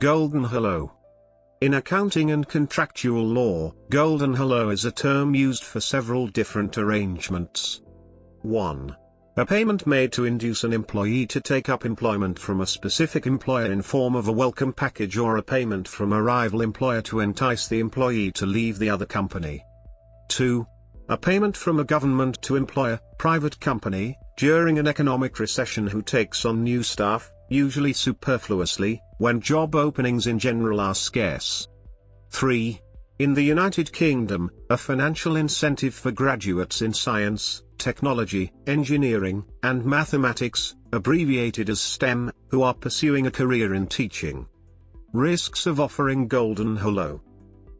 Golden hello. In accounting and contractual law, golden hello is a term used for several different arrangements. 1. A payment made to induce an employee to take up employment from a specific employer in form of a welcome package, or a payment from a rival employer to entice the employee to leave the other company. 2. A payment from a government to employer, private company, during an economic recession who takes on new staff, usually superfluously, when job openings in general are scarce. 3. In the United Kingdom, a financial incentive for graduates in science, technology, engineering, and mathematics, abbreviated as STEM, who are pursuing a career in teaching. Risks of offering golden hello.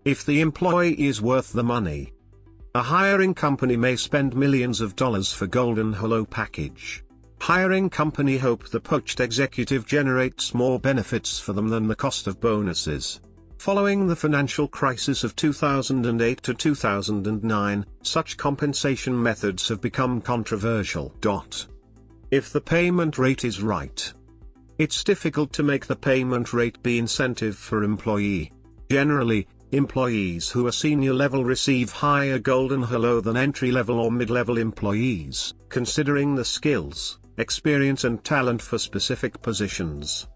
If the employee is worth the money, a hiring company may spend millions of dollars for golden hello package. Hiring company hope the poached executive generates more benefits for them than the cost of bonuses. Following the financial crisis of 2008 to 2009, such compensation methods have become controversial. If the payment rate is right, it's difficult to make the payment rate be incentive for employee. Generally, employees who are senior level receive higher golden hello than entry-level or mid-level employees, considering the skills, experience and talent for specific positions.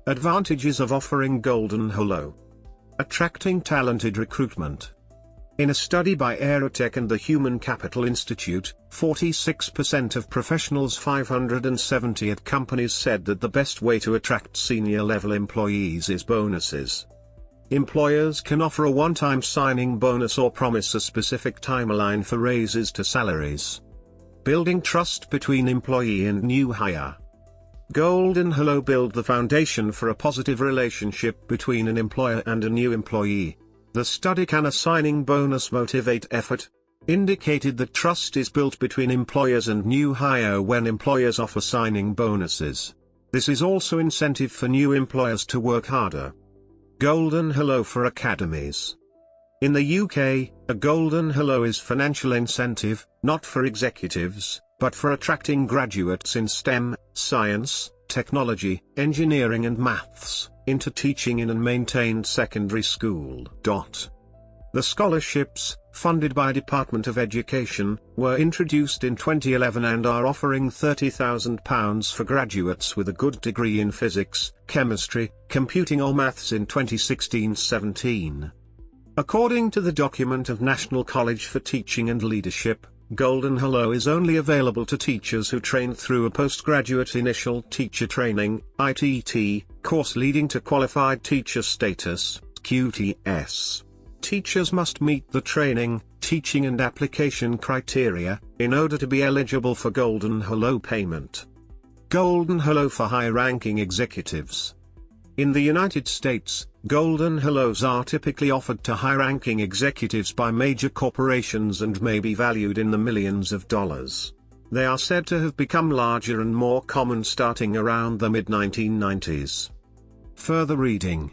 Advantages of offering golden hello. Attracting talented recruitment. In a study by Aerotech and the Human Capital Institute, 46% of professionals 570 at companies said that the best way to attract senior-level employees is bonuses. Employers can offer a one-time signing bonus or promise a specific timeline for raises to salaries. Building trust between employee and new hire. Golden hello build the foundation for a positive relationship between an employer and a new employee. The study Can a signing bonus motivate effort? Indicated that trust is built between employers and new hire when employers offer signing bonuses. This is also incentive for new employers to work harder. Golden hello for academies. In the UK, a golden hello is financial incentive, not for executives, but for attracting graduates in STEM, science, technology, engineering and maths, into teaching in and maintained secondary school. The scholarships, funded by Department of Education, were introduced in 2011 and are offering £30,000 for graduates with a good degree in physics, chemistry, computing or maths in 2016-17. According to the document of National College for Teaching and Leadership, golden hello is only available to teachers who train through a postgraduate initial teacher training (ITT) course leading to qualified teacher status (QTS). Teachers must meet the training, teaching and application criteria in order to be eligible for golden hello payment. Golden hello for high-ranking executives. In the United States, golden hellos are typically offered to high-ranking executives by major corporations and may be valued in the millions of dollars. They are said to have become larger and more common starting around the mid-1990s. Further reading.